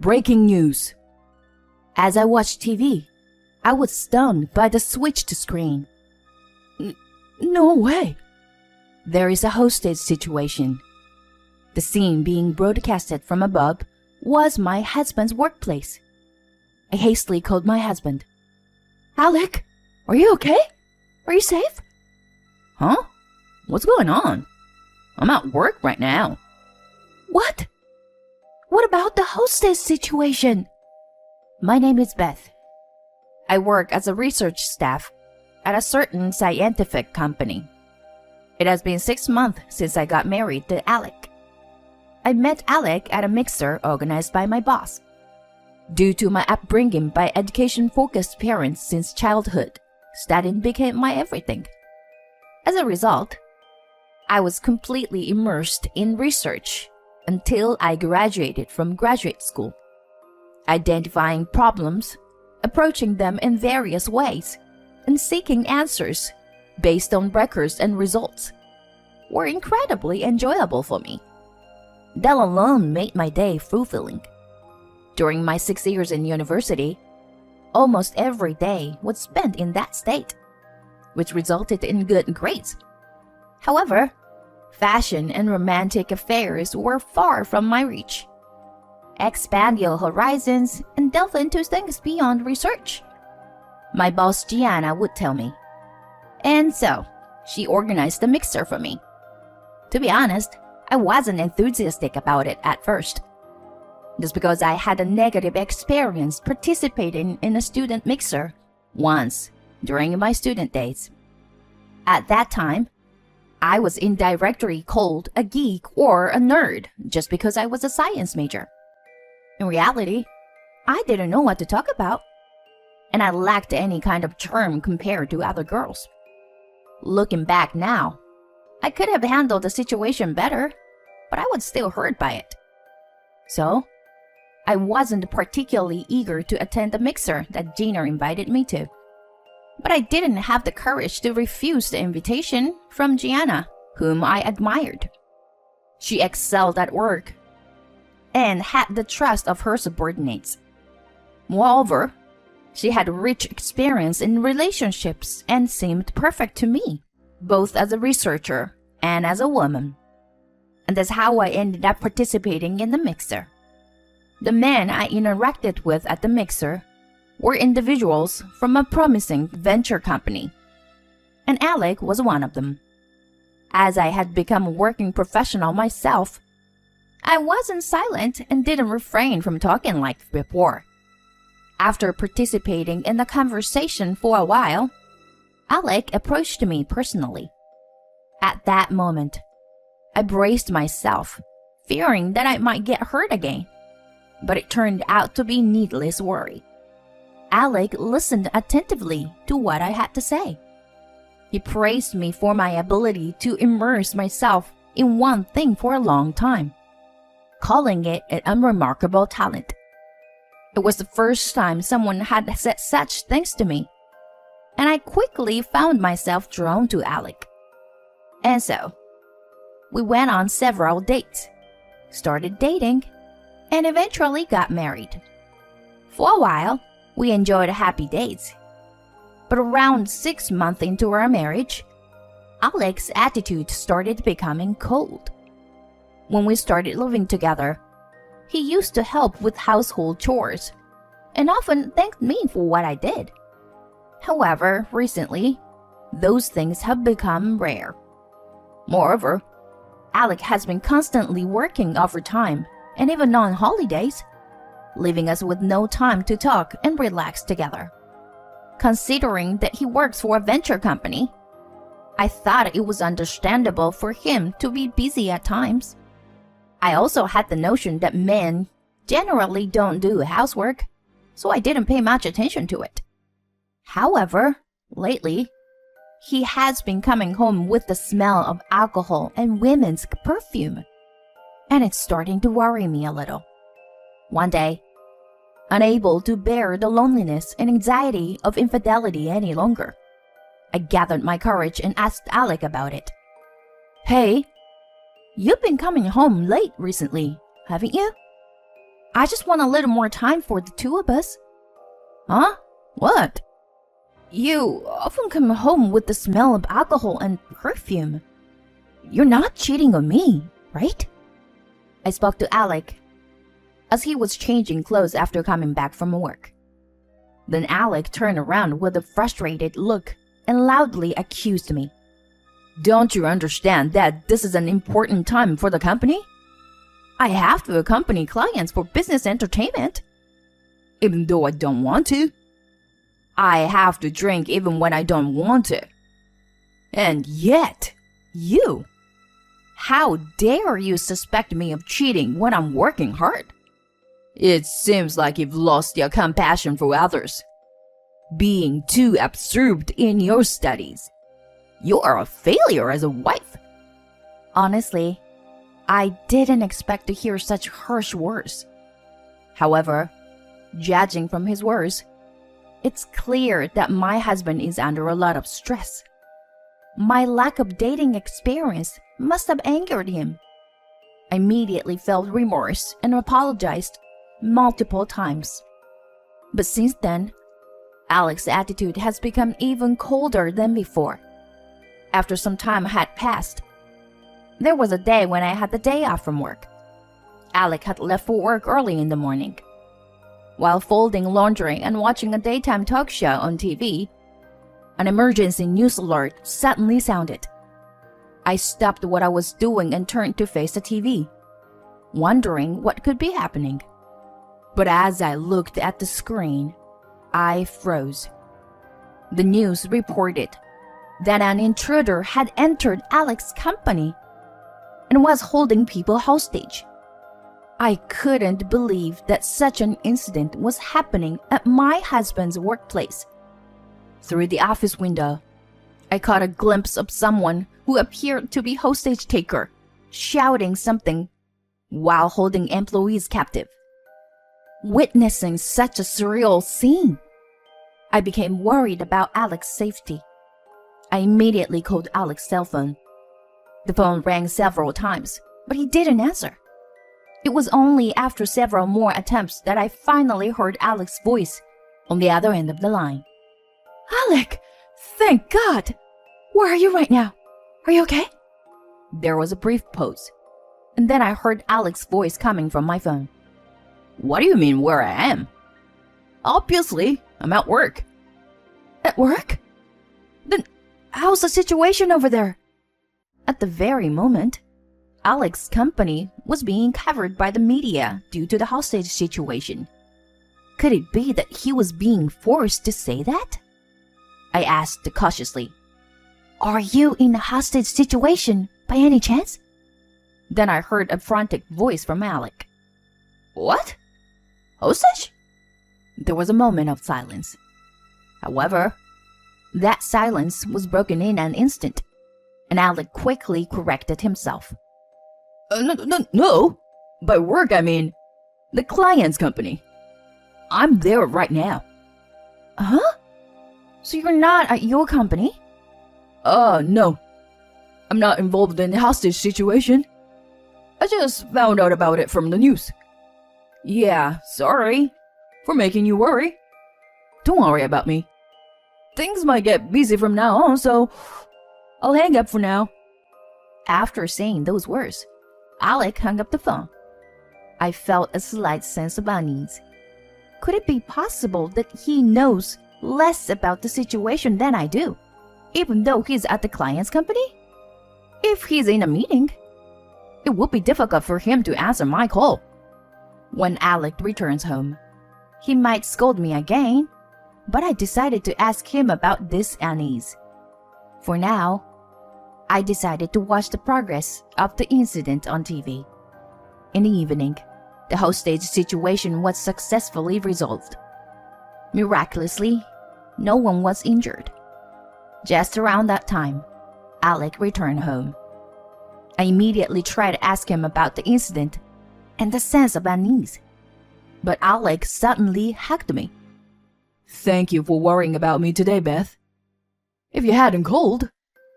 Breaking news. As I watched TV, I was stunned by the switched screen. No way. There is a hostage situation. The scene being broadcasted from above was my husband's workplace. I hastily called my husband. Alec, are you okay? Are you safe? Huh? What's going on? I'm at work right now. What? What about the hostess situation? My name is Beth. I work as a research staff at a certain scientific company. It has been 6 months since I got married to Alec. I met Alec at a mixer organized by my boss. Due to my upbringing by education-focused parents since childhood, studying became my everything. As a result, I was completely immersed in research until I graduated from graduate school, identifying problems, approaching them in various ways, and seeking answers based on records and results were incredibly enjoyable for me. That alone made my day fulfilling. During my 6 years in university, almost every day was spent in that state, which resulted in good grades. However, fashion and romantic affairs were far from my reach. Expand your horizons and delve into things beyond research, my boss Gianna would tell me. And so, she organized the mixer for me. To be honest, I wasn't enthusiastic about it at first. Just because I had a negative experience participating in a student mixer once during my student days. At that time, I was indirectly called a geek or a nerd just because I was a science major. In reality, I didn't know what to talk about, and I lacked any kind of charm compared to other girls. Looking back now, I could have handled the situation better, but I was still hurt by it. So, I wasn't particularly eager to attend the mixer that Gina invited me to. But I didn't have the courage to refuse the invitation from Gianna, whom I admired. She excelled at work and had the trust of her subordinates. Moreover, she had rich experience in relationships and seemed perfect to me, both as a researcher and as a woman. And that's how I ended up participating in the mixer. The men I interacted with at the mixer were individuals from a promising venture company, and Alec was one of them. As I had become a working professional myself, I wasn't silent and didn't refrain from talking like before. After participating in the conversation for a while, Alec approached me personally. At that moment, I braced myself, fearing that I might get hurt again, but it turned out to be needless worry. Alec listened attentively to what I had to say. He praised me for my ability to immerse myself in one thing for a long time, calling it an unremarkable talent. It was the first time someone had said such things to me, and I quickly found myself drawn to Alec. And so, we went on several dates, started dating, and eventually got married. For a while, we enjoyed happy days. But around 6 months into our marriage, Alec's attitude started becoming cold. When we started living together, he used to help with household chores and often thanked me for what I did. However, recently, those things have become rare. Moreover, Alec has been constantly working overtime and even on holidays, leaving us with no time to talk and relax together. Considering that he works for a venture company, I thought it was understandable for him to be busy at times. I also had the notion that men generally don't do housework, so I didn't pay much attention to it. However, lately, he has been coming home with the smell of alcohol and women's perfume, and it's starting to worry me a little. One day, unable to bear the loneliness and anxiety of infidelity any longer, I gathered my courage and asked Alec about it. "Hey, you've been coming home late recently, haven't you?" I just want a little more time for the two of us. Huh? What? You often come home with the smell of alcohol and perfume. You're not cheating on me, right? I spoke to Alec as he was changing clothes after coming back from work. Then Alec turned around with a frustrated look and loudly accused me. Don't you understand that this is an important time for the company? I have to accompany clients for business entertainment. Even though I don't want to. I have to drink even when I don't want to. And yet, you. How dare you suspect me of cheating when I'm working hard? It seems like you've lost your compassion for others. Being too absorbed in your studies. You are a failure as a wife. Honestly, I didn't expect to hear such harsh words. However, judging from his words, it's clear that my husband is under a lot of stress. My lack of dating experience must have angered him. I immediately felt remorse and apologized multiple times. But since then, Alex's attitude has become even colder than before. After some time had passed, there was a day when I had the day off from work. Alec had left for work early in the morning. While folding laundry and watching a daytime talk show on TV, an emergency news alert suddenly sounded. I stopped what I was doing and turned to face the TV, wondering what could be happening. But as I looked at the screen, I froze. The news reported that an intruder had entered Alex's company and was holding people hostage. I couldn't believe that such an incident was happening at my husband's workplace. Through the office window, I caught a glimpse of someone who appeared to be hostage taker, shouting something while holding employees captive. Witnessing such a surreal scene, I became worried about Alex's safety. I immediately called Alex's cell phone. The phone rang several times, but he didn't answer. It was only after several more attempts that I finally heard Alex's voice on the other end of the line. Alec, thank God! Where are you right now? Are you okay? There was a brief pause, and then I heard Alex's voice coming from my phone. What do you mean where I am? Obviously, I'm at work. At work? Then how's the situation over there? At the very moment, Alex's company was being covered by the media due to the hostage situation. Could it be that he was being forced to say that? I asked cautiously. Are you in a hostage situation by any chance? Then I heard a frantic voice from Alec. What? Hostage? There was a moment of silence. However, that silence was broken in an instant, and Alec quickly corrected himself. No. By work, I mean the client's company. I'm there right now. Huh? So you're not at your company? No. I'm not involved in the hostage situation. I just found out about it from the news. Yeah, sorry for making you worry. Don't worry about me. Things might get busy from now on, so I'll hang up for now. After saying those words, Alec hung up the phone. I felt a slight sense of unease. Could it be possible that he knows less about the situation than I do, even though he's at the client's company? If he's in a meeting, it would be difficult for him to answer my call. When Alec returns home, he might scold me again, but I decided to ask him about this unease. For now, I decided to watch the progress of the incident on TV. In the evening, the hostage situation was successfully resolved. Miraculously, no one was injured. Just around that time, Alec returned home. I immediately tried to ask him about the incident and the sense of unease, but Alec suddenly hugged me. Thank you for worrying about me today, Beth. If you hadn't called,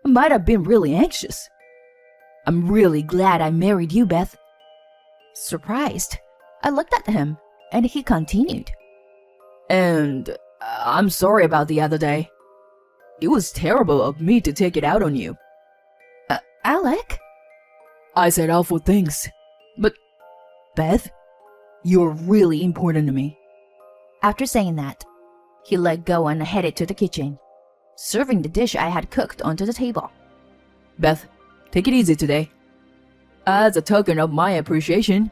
I might have been really anxious. I'm really glad I married you, Beth. Surprised, I looked at him, and he continued. And I'm sorry about the other day. It was terrible of me to take it out on you. Alec? I said awful things. But, Beth, you're really important to me. After saying that, he let go and headed to the kitchen, serving the dish I had cooked onto the table. Beth, take it easy today. As a token of my appreciation,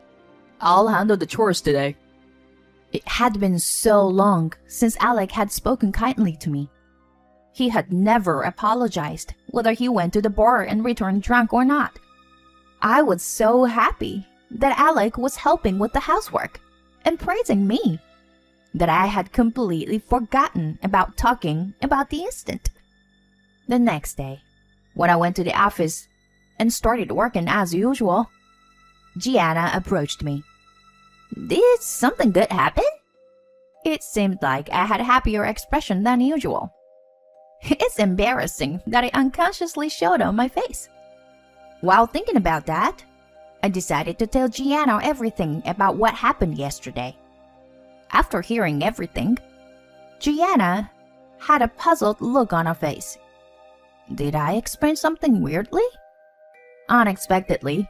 I'll handle the chores today. It had been so long since Alec had spoken kindly to me. He had never apologized, whether he went to the bar and returned drunk or not. I was so happy that Alec was helping with the housework and praising me that I had completely forgotten about talking about the incident. The next day, when I went to the office and started working as usual, Gianna approached me. Did something good happen? It seemed like I had a happier expression than usual. It's embarrassing that I unconsciously showed on my face. While thinking about that, I decided to tell Gianna everything about what happened yesterday. After hearing everything, Gianna had a puzzled look on her face. Did I explain something weirdly? Unexpectedly,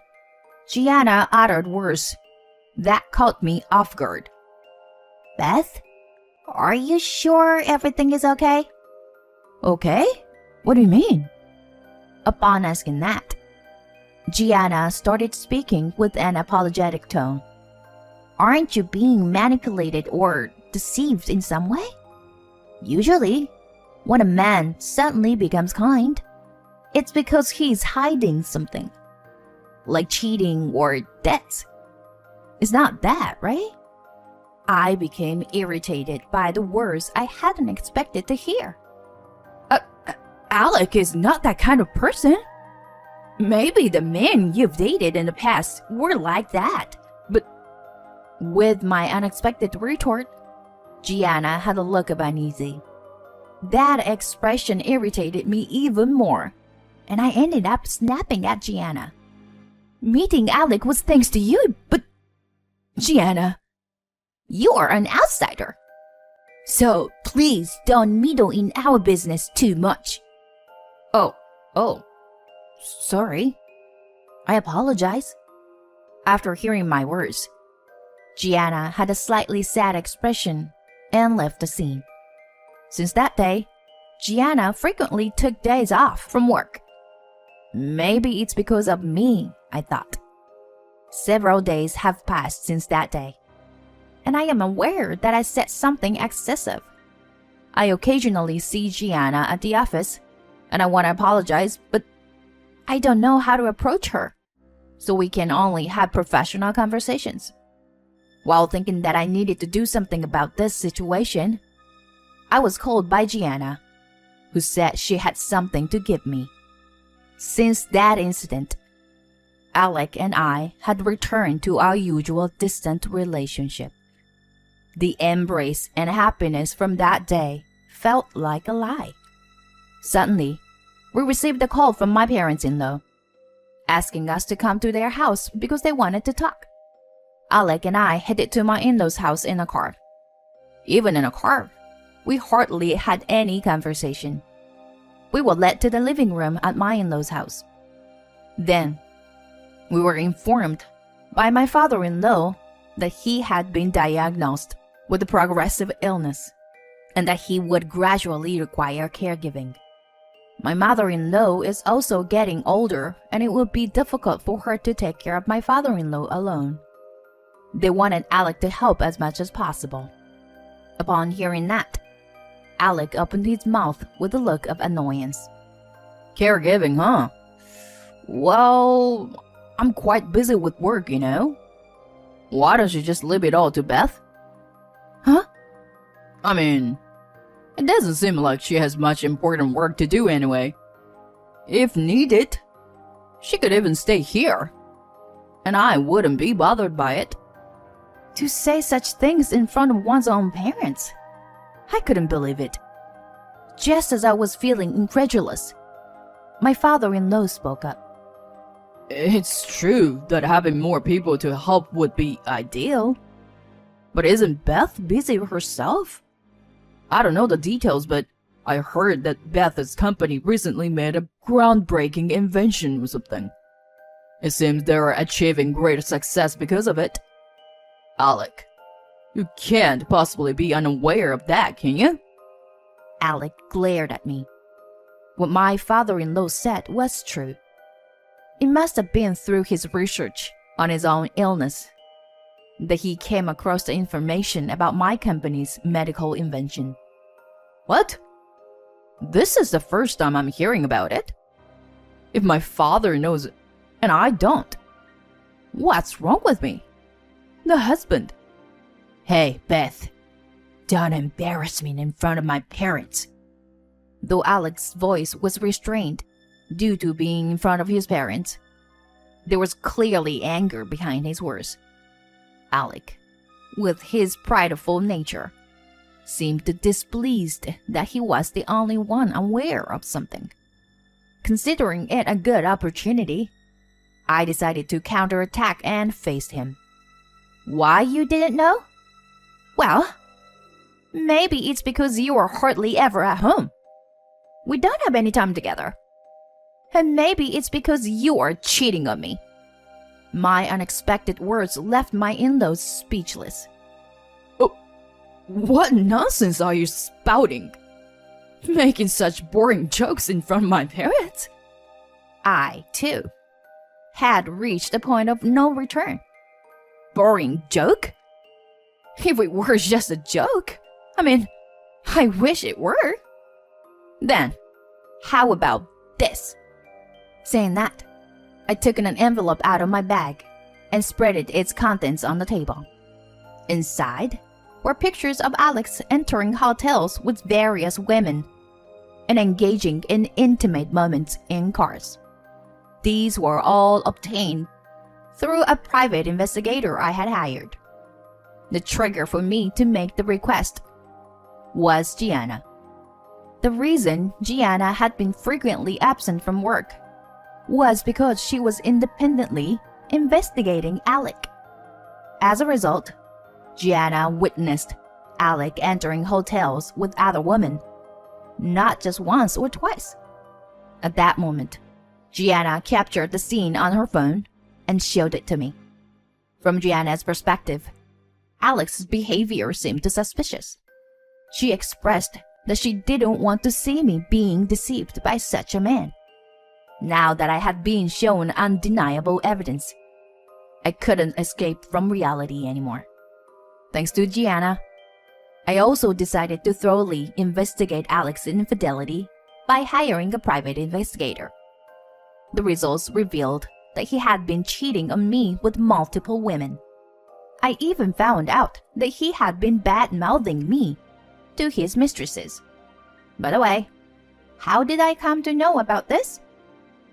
Gianna uttered words that caught me off guard. Beth, are you sure everything is okay? Okay? What do you mean? Upon asking that, Gianna started speaking with an apologetic tone. Aren't you being manipulated or deceived in some way? Usually, when a man suddenly becomes kind, it's because he's hiding something, like cheating or debts. It's not that, right? I became irritated by the words I hadn't expected to hear. Alec is not that kind of person. Maybe the men you've dated in the past were like that, but with my unexpected retort, Gianna had a look of uneasy. That expression irritated me even more, and I ended up snapping at Gianna. Meeting Alec was thanks to you, but Gianna, you are an outsider. So please don't meddle in our business too much. Oh, sorry. I apologize. After hearing my words, Gianna had a slightly sad expression and left the scene. Since that day, Gianna frequently took days off from work. Maybe it's because of me, I thought. Several days have passed since that day, and I am aware that I said something excessive. I occasionally see Gianna at the office, and I want to apologize, but I don't know how to approach her, so we can only have professional conversations. While thinking that I needed to do something about this situation, I was called by Gianna, who said she had something to give me. Since that incident, Alec and I had returned to our usual distant relationship. The embrace and happiness from that day felt like a lie. Suddenly, we received a call from my parents-in-law, asking us to come to their house because they wanted to talk. Alec and I headed to my in-laws' house in a car. Even in a car, we hardly had any conversation. We were led to the living room at my in-laws' house. Then, we were informed by my father-in-law that he had been diagnosed with a progressive illness and that he would gradually require caregiving. My mother-in-law is also getting older, and it would be difficult for her to take care of my father-in-law alone. They wanted Alec to help as much as possible. Upon hearing that, Alec opened his mouth with a look of annoyance. Caregiving, huh? Well, I'm quite busy with work, you know. Why don't you just leave it all to Beth? Huh? I mean, it doesn't seem like she has much important work to do anyway. If needed, she could even stay here, and I wouldn't be bothered by it. To say such things in front of one's own parents, I couldn't believe it. Just as I was feeling incredulous, my father-in-law spoke up. It's true that having more people to help would be ideal, But isn't Beth busy herself? I don't know the details, but I heard that Beth's company recently made a groundbreaking invention or something. It seems they're achieving great success because of it. Alec, you can't possibly be unaware of that, can you? Alec glared at me. What my father-in-law said was true. It must have been through his research on his own illness that he came across the information about my company's medical invention. What? This is the first time I'm hearing about it. If my father knows it, and I don't, what's wrong with me? The husband. Hey, Beth, don't embarrass me in front of my parents. Though Alec's voice was restrained due to being in front of his parents, there was clearly anger behind his words. Alec, with his prideful nature, seemed displeased that he was the only one aware of something. Considering it a good opportunity, I decided to counterattack and face him. Why you didn't know? Well, maybe it's because you are hardly ever at home. We don't have any time together. And maybe it's because you are cheating on me. My unexpected words left my in-laws speechless. Oh, what nonsense are you spouting? Making such boring jokes in front of my parents? I, too, had reached a point of no return. Boring joke? If it were just a joke, I wish it were. Then, how about this? Saying that, I took an envelope out of my bag and spread its contents on the table. Inside were pictures of Alex entering hotels with various women and engaging in intimate moments in cars. These were all obtained through a private investigator I had hired. The trigger for me to make the request was Gianna. The reason Gianna had been frequently absent from work was because she was independently investigating Alec. As a result, Gianna witnessed Alec entering hotels with other women, not just once or twice. At that moment, Gianna captured the scene on her phone and showed it to me. From Gianna's perspective, Alex's behavior seemed suspicious. She expressed that she didn't want to see me being deceived by such a man. Now that I had been shown undeniable evidence, I couldn't escape from reality anymore. Thanks to Gianna, I also decided to thoroughly investigate Alex's infidelity by hiring a private investigator. The results revealed that he had been cheating on me with multiple women. I even found out that he had been bad-mouthing me to his mistresses. By the way, how did I come to know about this?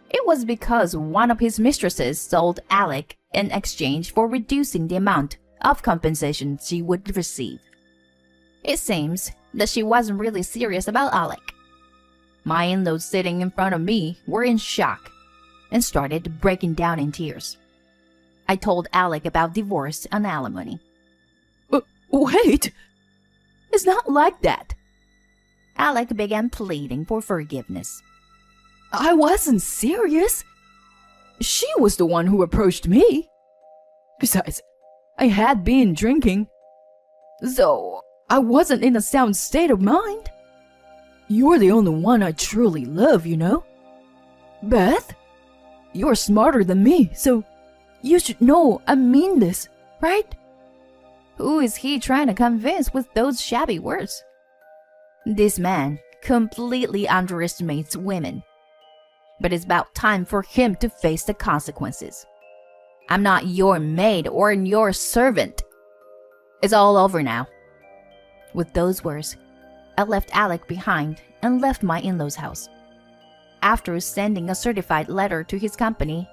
It was because one of his mistresses sold Alec in exchange for reducing the amount of compensation she would receive. It seems that she wasn't really serious about Alec. My in-laws sitting in front of me were in shock and started breaking down in tears. I told Alec about divorce and alimony. Wait! It's not like that. Alec began pleading for forgiveness. I wasn't serious. She was the one who approached me. Besides, I had been drinking, so I wasn't in a sound state of mind. You're the only one I truly love, you know. Beth, you're smarter than me, so you should know I mean this, right? Who is he trying to convince with those shabby words? This man completely underestimates women. But it's about time for him to face the consequences. I'm not your maid or your servant. It's all over now. With those words, I left Alec behind and left my in-laws' house. After sending a certified letter to his company,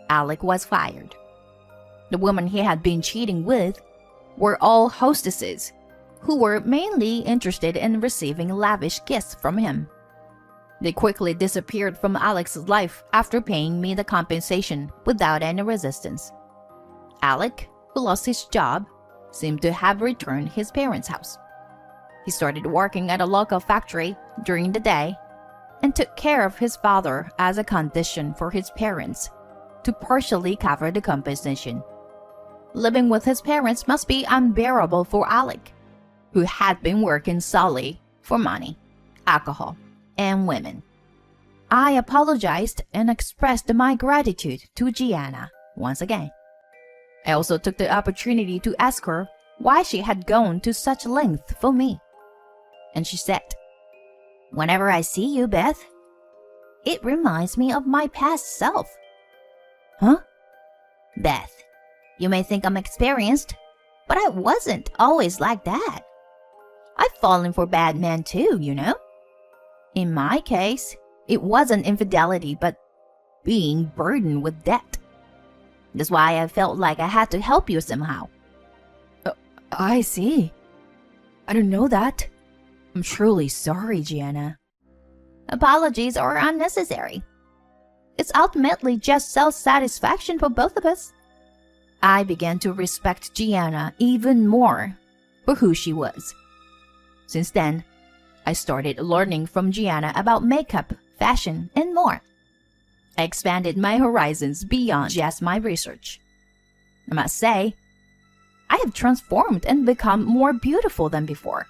Alec was fired. The women he had been cheating with were all hostesses who were mainly interested in receiving lavish gifts from him. They quickly disappeared from Alex's life after paying me the compensation without any resistance. Alec, who lost his job, seemed to have returned his parents' house. He started working at a local factory during the day and took care of his father as a condition for his parents to partially cover the compensation. Living with his parents must be unbearable for Alec, who had been working solely for money, alcohol, and women. I apologized and expressed my gratitude to Gianna once again. I also took the opportunity to ask her why she had gone to such length for me. And she said, "Whenever I see you, Beth, it reminds me of my past self." Huh? Beth, you may think I'm experienced, but I wasn't always like that. I've fallen for bad men too, you know. In my case, it wasn't infidelity, but being burdened with debt. That's why I felt like I had to help you somehow. I see. I didn't know that. I'm truly sorry, Gianna. Apologies are unnecessary. It's ultimately just self-satisfaction for both of us. I began to respect Gianna even more for who she was. Since then, I started learning from Gianna about makeup, fashion, and more. I expanded my horizons beyond just my research. I must say, I have transformed and become more beautiful than before.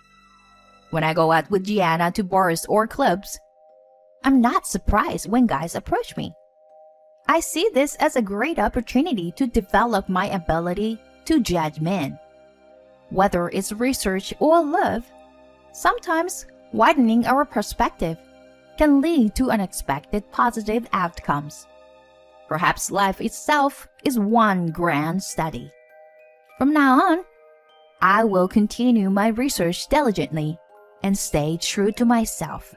When I go out with Gianna to bars or clubs, I'm not surprised when guys approach me. I see this as a great opportunity to develop my ability to judge men. Whether it's research or love, sometimes widening our perspective can lead to unexpected positive outcomes. Perhaps life itself is one grand study. From now on, I will continue my research diligently and stay true to myself.